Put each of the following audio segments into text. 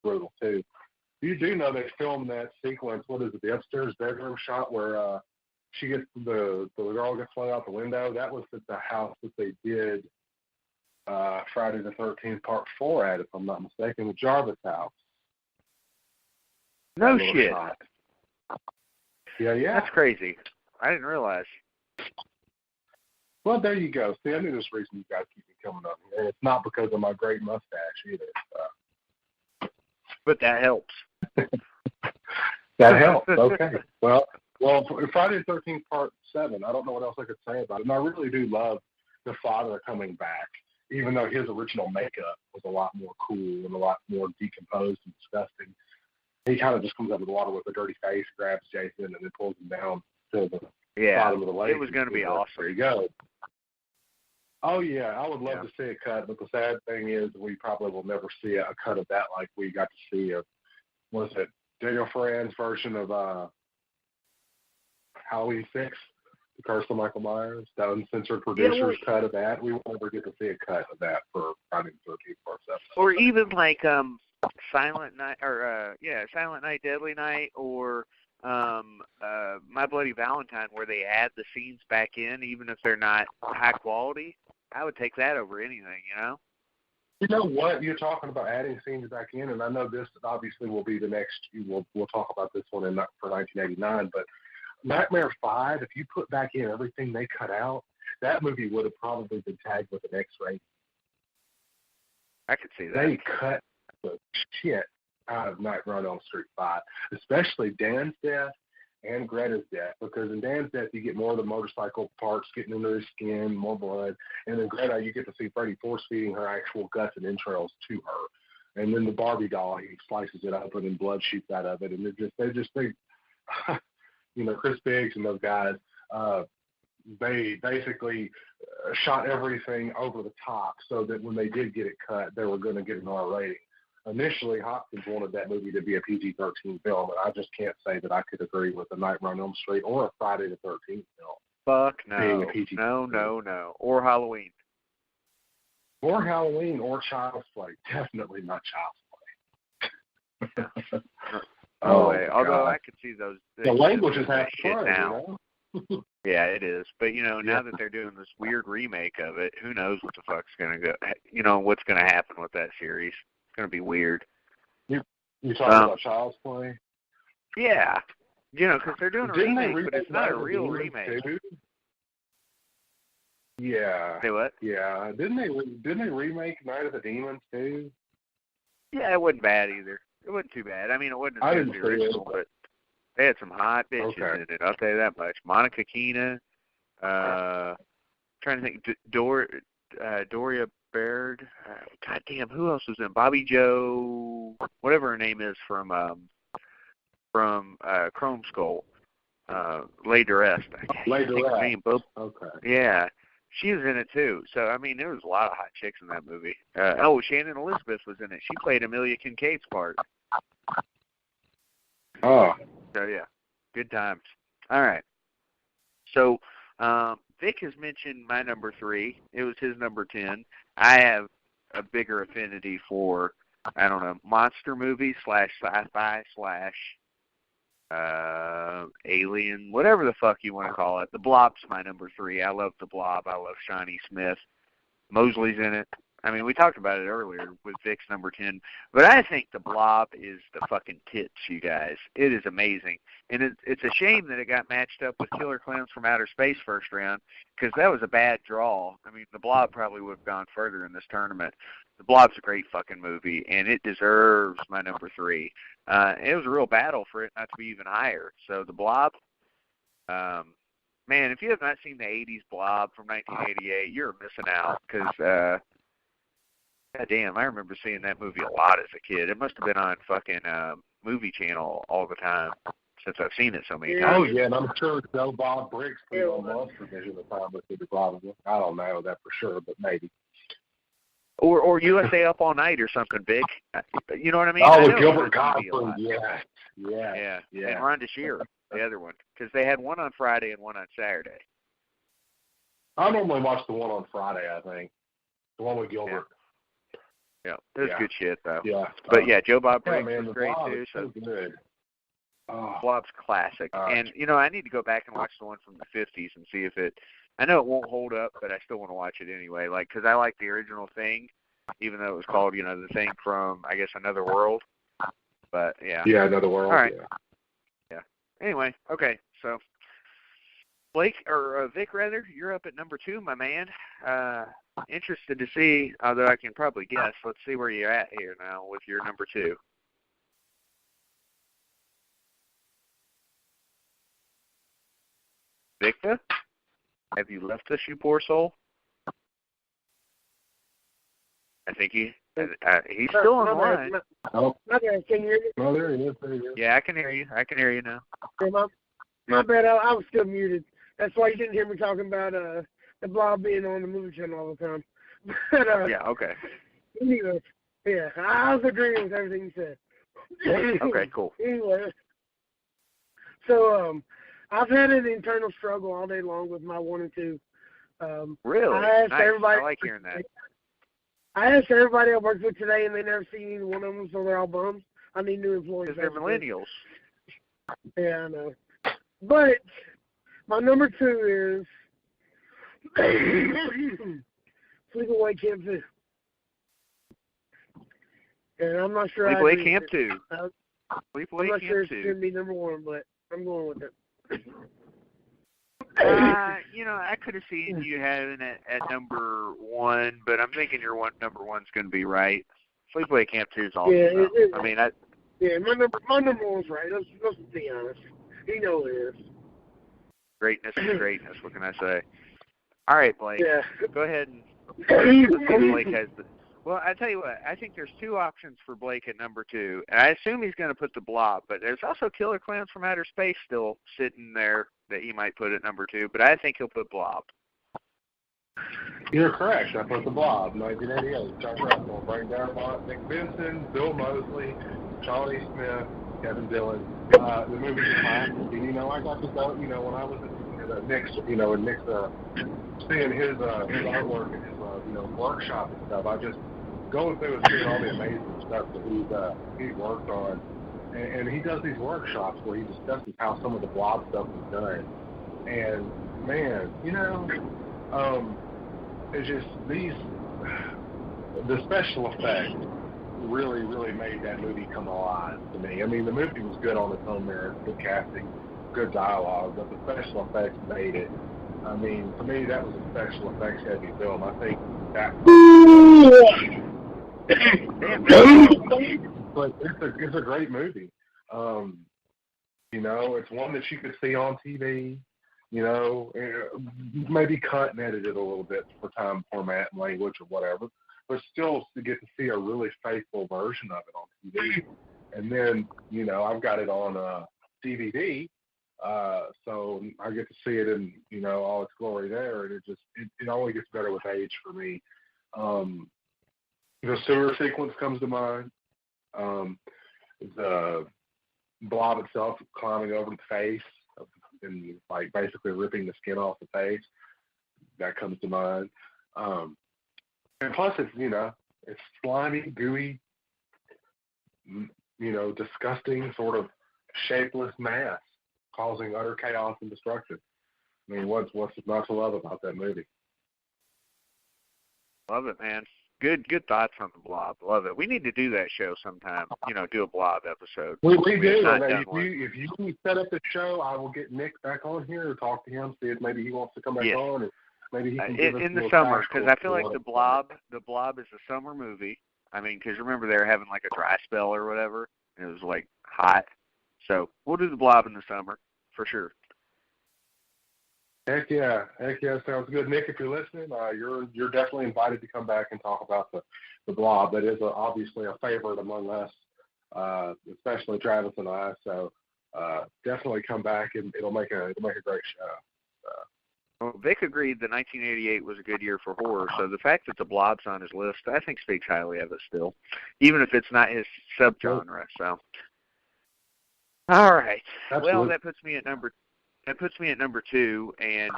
brutal too. You do know they filmed that sequence. What is it? The upstairs bedroom shot where she gets the girl gets flung out the window. That was at the house that they did Friday the 13th Part 4 at, if I'm not mistaken, the Jarvis house. No shit. Shot. Yeah. That's crazy. I didn't realize. Well, there you go. See, I knew this reason you guys keep me coming up here. And it's not because of my great mustache either. But that helps. That helps. Okay. Well, Friday the 13th Part 7, I don't know what else I could say about it. And I really do love the father coming back, even though his original makeup was a lot more cool and a lot more decomposed and disgusting. He kind of just comes out of the water with a dirty face, grabs Jason, and then pulls him down to the bottom of the lake. It was going to be awesome. There you go. Oh, yeah, I would love to see a cut, but the sad thing is we probably will never see a cut of that like we got to see was it Daniel Fran's version of Halloween 6, The Curse of Michael Myers, the uncensored producer's cut of that. We won't ever get to see a cut of that for Friday the 13th Part 7. Or even like Silent Night, or Silent Night, Deadly Night, or My Bloody Valentine, where they add the scenes back in, even if they're not high quality. I would take that over anything, you know? You know what? You're talking about adding scenes back in, and I know this obviously will be the next. We'll talk about this one for 1989, but Nightmare 5, if you put back in everything they cut out, that movie would have probably been tagged with an X-rated. I could see that. They cut the shit out of Nightmare on Elm Street 5, especially Dan's death and Greta's death, because in Dan's death you get more of the motorcycle parts getting into his skin, more blood, and then Greta you get to see Freddy force-feeding her actual guts and entrails to her. And then the Barbie doll, he slices it open and blood shoots out of it, and they you know, Chris Biggs and those guys, they basically shot everything over the top so that when they did get it cut, they were going to get an R rating. Initially, Hopkins wanted that movie to be a PG-13 film, and I just can't say that I could agree with a Nightmare on Elm Street or a Friday the 13th film. Fuck no. No. Or Halloween. Or Halloween or Child's Play. Definitely not Child's Play. Although I could see those. The language is half fun now. You know? Yeah, it is. But, you know, now that they're doing this weird remake of it, who knows what the fuck's going to go, you know, what's going to happen with that series. It's going to be weird. You talking about Child's Play? Yeah. You know, because they're doing a remake, but it's not a real remake. Too? Yeah. Say what? Yeah. Didn't they remake Night of the Demons, too? Yeah, it wasn't bad either. It wasn't too bad. I mean, it wasn't as good as the original, but they had some hot bitches in it. I'll tell you that much. Monica Keena, trying to think, Doria Baird. God damn, who else was in? Bobby Joe, whatever her name is from Chrome Skull. Lay Durest. Lay Durest. Okay. Yeah. She was in it too. So I mean, there was a lot of hot chicks in that movie. Shannon Elizabeth was in it. She played Amelia Kincaid's part. Oh. So yeah, good times. All right. So Vic has mentioned my number 3. It was his number 10. I have a bigger affinity for, I don't know, monster movies / sci-fi / alien, whatever the fuck you want to call it. The Blob's my number 3. I love The Blob. I love Shawnee Smith. Mosley's in it. I mean, we talked about it earlier with Vic's number 10, but I think The Blob is the fucking tits, you guys. It is amazing. And it's a shame that it got matched up with Killer Clowns from Outer Space first round, because that was a bad draw. I mean, The Blob probably would have gone further in this tournament. The Blob's a great fucking movie, and it deserves my number 3. It was a real battle for it not to be even higher. So The Blob, man, if you have not seen the 80s Blob from 1988, you're missing out, because God damn, I remember seeing that movie a lot as a kid. It must have been on fucking Movie Channel all the time since I've seen it so many times. Oh, yeah, and I'm sure Joe Bob Briggs put it on Monster Vision the time with the probably. I don't know that for sure, but maybe. Or USA Up All Night or something big. You know what I mean? Oh, with Gilbert Gottfried, yeah. And Rhonda Shear, the other one, because they had one on Friday and one on Saturday. I normally watch the one on Friday, I think. The one with Gilbert. Yeah, it was good shit though. Yeah. But yeah, Joe Bob Yeah, Briggs man, was great Blob too. is so good. Oh, Blob's classic. And, I need to go back and watch the one from the 50s and see if I know it won't hold up, but I still want to watch it anyway. Like, because I like the original Thing, even though it was called, the Thing from, I guess, Another World. But, yeah. Yeah, Another World. All right. Yeah. Anyway, okay, so Blake, or Vic, rather, you're up at number 2, my man. Interested to see, although I can probably guess. Let's see where you're at here now with your number 2. Victor, have you left us, you poor soul? I think he's still on the line. Okay, can you hear me? No, there he is. Yeah, I can hear you. I can hear you now. Okay, my bad. I was still muted. That's why you didn't hear me talking about the Blob being on the movie channel all the time. But, yeah, okay. Anyway, yeah, I was agreeing with everything you said. Okay, cool. Anyway, so I've had an internal struggle all day long with my 1 and 2. Really? I asked nice. everybody. I like hearing that. I asked everybody I worked with today, and they never seen either one of them, so they're all bums. I need new employees. Because they're millennials. Yeah, I know. But my number 2 is Sleepaway Camp 2. And I'm not sure. Sleepaway Camp 2. I'm not sure it's going to be number 1, but I'm going with it. I could have seen you having it at number 1, but I'm thinking your number 1's going to be right. Sleepaway Camp 2 is awesome. Yeah, yeah, my number 1's right. Let's be honest. You know it is. Greatness is greatness. What can I say? All right, Blake. Yeah. Go ahead and let's see if Blake has the. Well, I tell you what. I think there's 2 options for Blake at number 2, and I assume he's going to put the Blob. But there's also Killer Clowns from Outer Space still sitting there that he might put at number 2. But I think he'll put Blob. You're correct. I put the Blob, 1988. Chuck Russell, Frank Darabont, Nick Benson, Bill Moseley, Johnny Smith, Kevin Dillon. The movie's a classic. And, I got to go, when I was at Nick's, and Nick's seeing his artwork and his, workshop and stuff, I just going through and seeing all the amazing stuff that he's worked on. And he does these workshops where he discusses how some of the Blob stuff is done. And, man, it's just the special effects really, really made that movie come alive to me. I mean, the movie was good on its own merit, good casting, good dialogue, but the special effects made it. I mean, to me, that was a special effects heavy film. I think that. But it's a great movie. It's one that you could see on TV. Maybe cut and edited a little bit for time format and language or whatever, but still to get to see a really faithful version of it on TV. And then, I've got it on DVD, so I get to see it in, all its glory there, and it only gets better with age for me. The sewer sequence comes to mind. The Blob itself climbing over the face and basically ripping the skin off the face, that comes to mind. And plus it's, it's slimy, gooey, disgusting sort of shapeless mass causing utter chaos and destruction. I mean, what's not to love about that movie? Love it, man. Good thoughts on the Blob. Love it. We need to do that show sometime. Do a Blob episode. We do. If you set up the show, I will get Nick back on here or talk to him, see if maybe he wants to come back on, and maybe he can give us in the summer, because I feel like the Blob is a summer movie. I mean, because remember they were having like a dry spell or whatever, and it was like hot. So we'll do the Blob in the summer for sure. Heck yeah, sounds good. Nick, if you're listening, you're definitely invited to come back and talk about the Blob. That is obviously a favorite among us, especially Travis and I. So definitely come back, and it'll make a great show. Well, Vic agreed that 1988 was a good year for horror, so the fact that the Blob's on his list, I think speaks highly of it still, even if it's not his subgenre. So, all right. Absolutely. Well, that puts me at number 2, and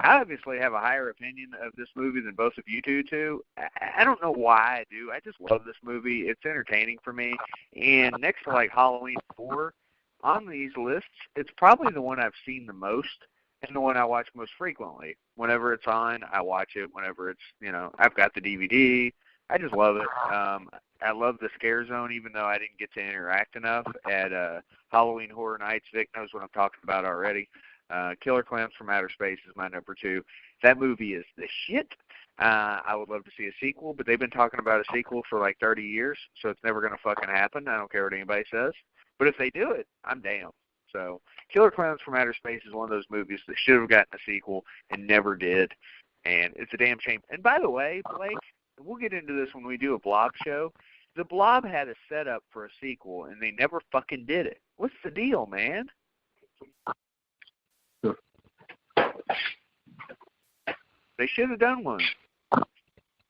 I obviously have a higher opinion of this movie than both of you two do. I don't know why I do. I just love this movie. It's entertaining for me. And next to like Halloween 4, on these lists, it's probably the one I've seen the most and the one I watch most frequently. Whenever it's on, I watch it. Whenever it's, I've got the DVD. I just love it. I love the Scare Zone, even though I didn't get to interact enough at Halloween Horror Nights. Vic knows what I'm talking about already. Killer Clowns from Outer Space is my number 2. That movie is the shit. I would love to see a sequel, but they've been talking about a sequel for like 30 years, so it's never going to fucking happen. I don't care what anybody says. But if they do it, I'm down. So Killer Clowns from Outer Space is one of those movies that should have gotten a sequel and never did, and it's a damn shame. And by the way, Blake, we'll get into this when we do a Blob show. The Blob had a setup for a sequel, and they never fucking did it. What's the deal, man? They should have done one.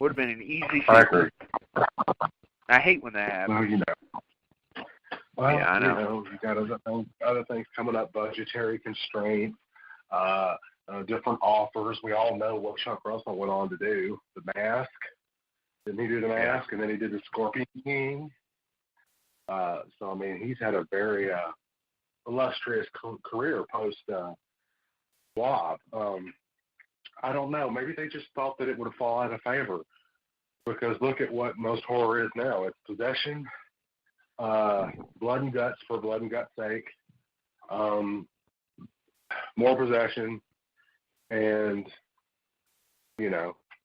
Would have been an easy sequel. I hate when that happens. Well, yeah, I know. You got other things coming up, budgetary constraints, different offers. We all know what Chuck Russell went on to do. The Mask. Didn't he do The Mask? And then he did The Scorpion King. So, I mean, he's had a very illustrious career post-Blob. I don't know. Maybe they just thought that it would have fallen out of favor. Because look at what most horror is now. It's possession, blood and guts for blood and guts sake, more possession, and,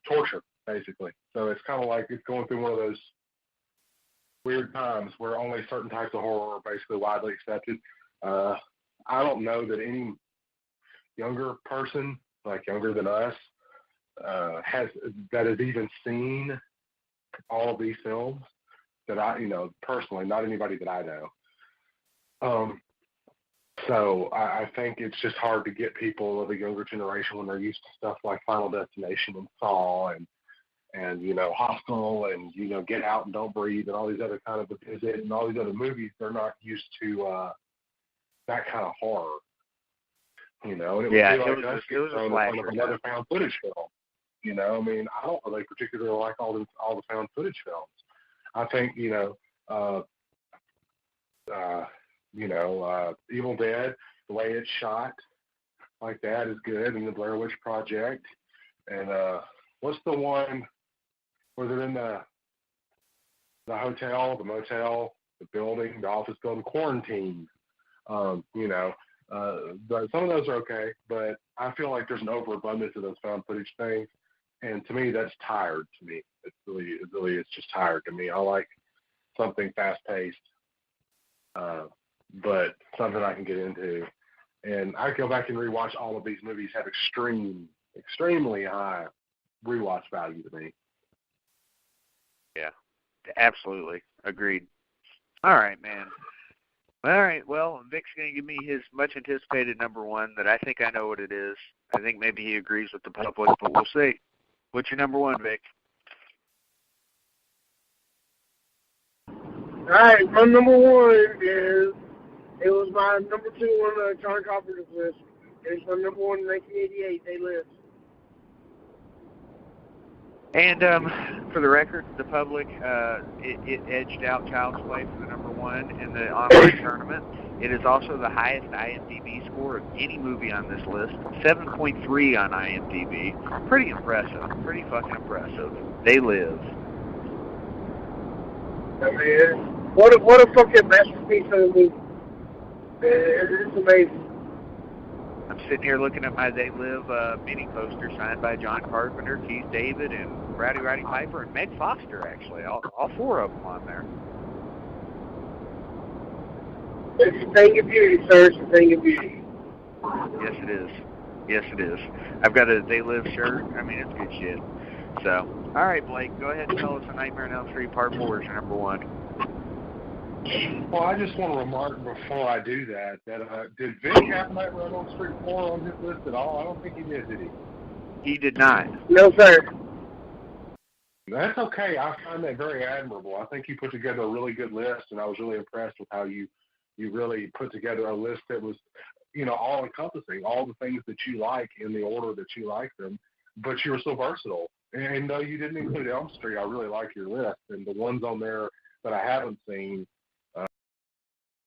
torture, basically. So it's kind of like it's going through one of those weird times where only certain types of horror are basically widely accepted. I don't know that any younger person, like younger than us, has even seen all of these films that I, personally, not anybody that I know. So I think it's just hard to get people of the younger generation when they're used to stuff like Final Destination and Saw and Hostel and, Get Out and Don't Breathe and all these other kind of Visit and all these other movies. They're not used to that kind of horror. And it was a another found footage film. I don't really particularly like all the found footage films. I think, Evil Dead, the way it's shot like that is good, and the Blair Witch Project. And what's the one where they're in the hotel, the motel, the building, the office building, Quarantine? Some of those are okay, but I feel like there's an overabundance of those found footage things. And to me, that's tired to me. It really is just tired to me. I like something fast-paced, but something I can get into. And I go back and rewatch all of these movies have extremely high rewatch value to me. Yeah, absolutely. Agreed. All right, man. All right, well, Vic's going to give me his much-anticipated number 1 that I think I know what it is. I think maybe he agrees with the public, but we'll see. What's your number 1, Vic? All right, my number 1 is, it was my number 2 on John Carpenter's list. It's my number 1 in 1988, They Live. And for the record, the public, it edged out Child's Play for the number 1 in the online tournament. It is also the highest IMDb score of any movie on this list, 7.3 on IMDb. Pretty impressive. Pretty fucking impressive. They Live. I mean, what a fucking masterpiece of a movie. It's amazing. I'm sitting here looking at my They Live mini poster signed by John Carpenter, Keith David, and Rowdy Roddy Piper, and Meg Foster, actually. All 4 of them on there. It's a thing of beauty, sir. It's a thing of beauty. Yes, it is. Yes, it is. I've got a They Live shirt. I mean, it's good shit. So, all right, Blake, go ahead and tell us a Nightmare on Elm Street Part 4 is your number 1. Well, I just want to remark before I do that did Vic have Nightmare on Elm Street 4 on his list at all? I don't think he did he? He did not. No, sir. That's okay. I find that very admirable. I think you put together a really good list, and I was really impressed with how you really put together a list that was all encompassing, all the things that you like in the order that you like them, but you were so versatile. And though you didn't include Elm Street, I really like your list. And the ones on there that I haven't seen,